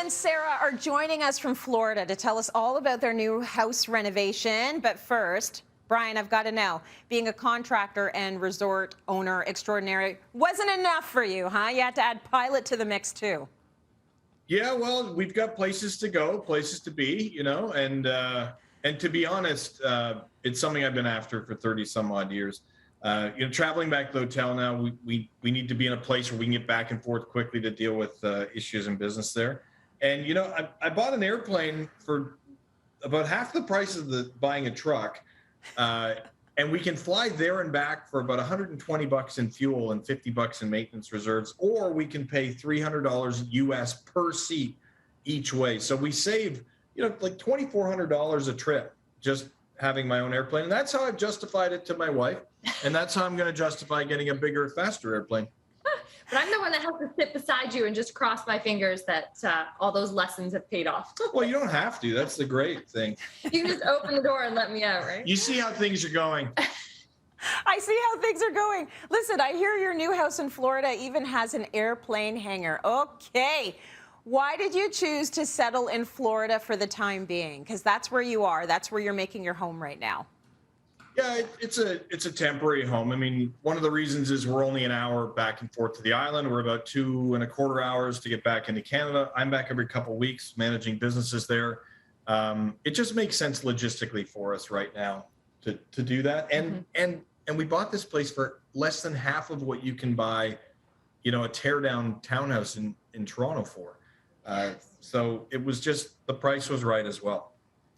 and Sarah are joining us from Florida to tell us all about their new house renovation. But first, Bryan, I've got to know, being a contractor and resort owner extraordinary wasn't enough for you, huh? You had to add pilot to the mix too. Yeah, well, we've got places to go, places to be, and to be honest, it's something I've been after for 30 some odd years. Traveling back to the hotel now, we need to be in a place where we can get back and forth quickly to deal with issues in business there. And I bought an airplane for about half the price of buying a truck, and we can fly there and back for about $120 in fuel and $50 in maintenance reserves, or we can pay $300 US per seat each way. So we save like $2,400 a trip just having my own airplane. And that's how I've justified it to my wife. And that's how I'm going to justify getting a bigger, faster airplane. But I'm the one that has to sit beside you and just cross my fingers that all those lessons have paid off. Well, you don't have to. That's the great thing. You can just open the door and let me out, right? You see how things are going. I see how things are going. Listen, I hear your new house in Florida even has an airplane hangar. Okay. Why did you choose to settle in Florida for the time being? Because that's where you are. That's where you're making your home right now. Yeah, it's a temporary home. I mean, one of the reasons is we're only an hour back and forth to the island. We're about 2.25 hours to get back into Canada. I'm back every couple of weeks managing businesses there. It just makes sense logistically for us right now to do that. And we bought this place for less than half of what you can buy, a tear down townhouse in Toronto for. So it was just, the price was right as well.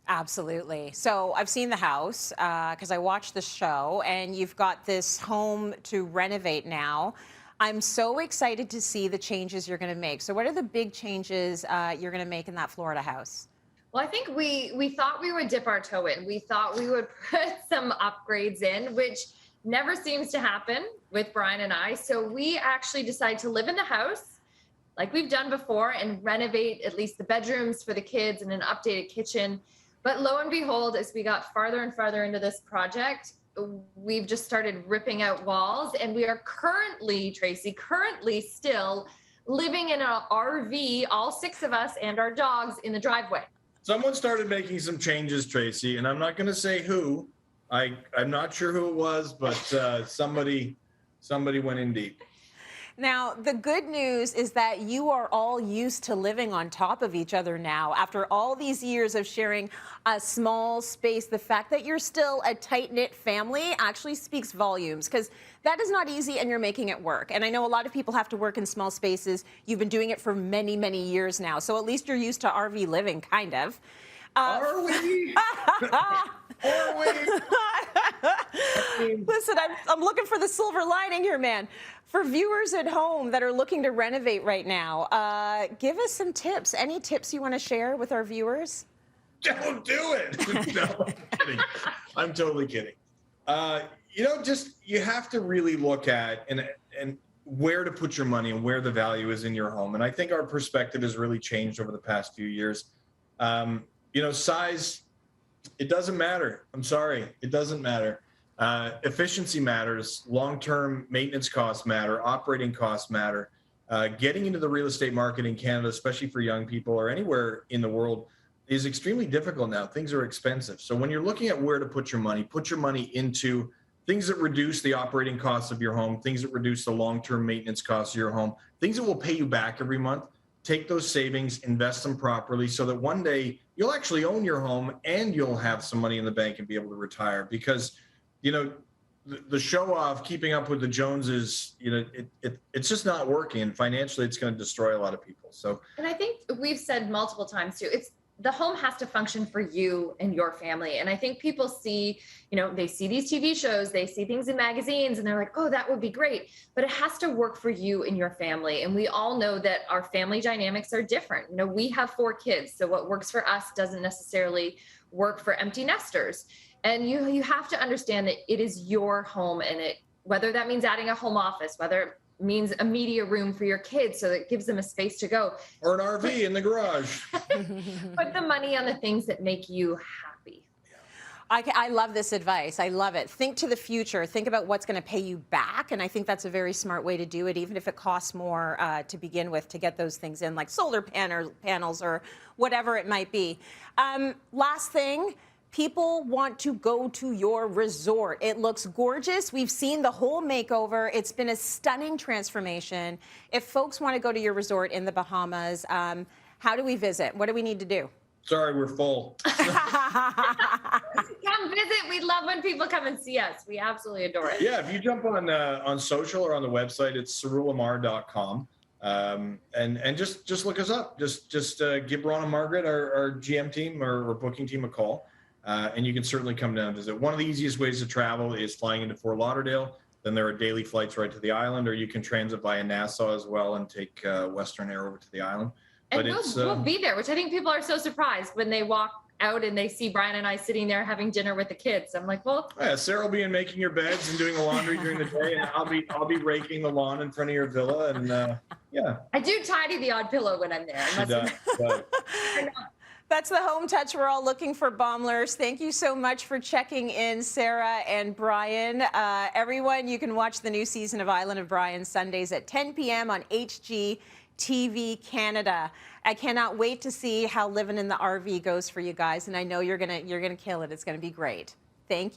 Absolutely. So I've seen the house because I watched the show, and you've got this home to renovate now. I'm so excited to see the changes you're going to make. So what are the big changes you're going to make in that Florida house? Well, I think we thought we would dip our toe in. We thought we would put some upgrades in, which never seems to happen with Bryan and I. So we actually decided to live in the house like we've done before and renovate at least the bedrooms for the kids and an updated kitchen. But lo and behold, as we got farther and farther into this project, we've just started ripping out walls. And we are currently, Tracy, still living in an RV, all 6 of us and our dogs, in the driveway. Someone started making some changes, Tracy, and I'm not going to say who. I'm not sure who it was, but somebody went in deep. Now, the good news is that you are all used to living on top of each other now. After all these years of sharing a small space, the fact that you're still a tight-knit family actually speaks volumes, because that is not easy, and you're making it work. And I know a lot of people have to work in small spaces. You've been doing it for many, many years now. So at least you're used to RV living, kind of. Are we? Are we? Listen, I'm looking for the silver lining here, man. For viewers at home that are looking to renovate right now, give us some tips. Any tips you want to share with our viewers? Don't do it. No, I'm kidding. I'm totally kidding. You have to really look at and where to put your money and where the value is in your home. And I think our perspective has really changed over the past few years. Size, it doesn't matter. I'm sorry, it doesn't matter. Efficiency matters. Long-term maintenance costs matter. Operating costs matter. Getting into the real estate market in Canada, especially for young people or anywhere in the world, is extremely difficult now. Things are expensive. So when you're looking at where to put your money into things that reduce the operating costs of your home, things that reduce the long-term maintenance costs of your home, things that will pay you back every month. Take those savings, invest them properly so that one day you'll actually own your home and you'll have some money in the bank and be able to retire. Because the show off, keeping up with the Joneses, it's just not working. And financially, it's going to destroy a lot of people. So, and I think we've said multiple times too, the home has to function for you and your family. And I think people see, they see these TV shows, they see things in magazines, and they're like, oh, that would be great. But it has to work for you and your family. And we all know that our family dynamics are different. We have 4 kids. So what works for us doesn't necessarily work for empty nesters. And you have to understand that it is your home, and whether that means adding a home office, whether it means a media room for your kids so that it gives them a space to go. Or an RV in the garage. Put the money on the things that make you happy. I love this advice. I love it. Think to the future. Think about what's going to pay you back. And I think that's a very smart way to do it, even if it costs more to begin with to get those things in, like solar panels or whatever it might be. Last thing. People want to go to your resort. It looks gorgeous. We've seen the whole makeover. It's been a stunning transformation. If folks want to go to your resort in the Bahamas, how do we visit? What do we need to do? Sorry, we're full. Come visit. We love when people come and see us. We absolutely adore it. Yeah, if you jump on social or on the website, it's cerulamar.com. And just look us up. Just give Ron and Margaret, our GM team or booking team, a call. And you can certainly come down and visit. One of the easiest ways to travel is flying into Fort Lauderdale. Then there are daily flights right to the island, or you can transit via Nassau as well and take Western Air over to the island. And But we'll be there, which I think people are so surprised when they walk out and they see Bryan and I sitting there having dinner with the kids. I'm like, well, yeah, Sarah will be in making your beds and doing the laundry during the day, and I'll be raking the lawn in front of your villa. And yeah, I do tidy the odd pillow when I'm there. she does. But That's the home touch we're all looking for, Baeumlers. Thank you so much for checking in, Sarah and Bryan. Everyone, you can watch the new season of Island of Bryan Sundays at 10 p.m. on HGTV Canada. I cannot wait to see how living in the RV goes for you guys, and I know you're gonna kill it. It's gonna be great. Thank you.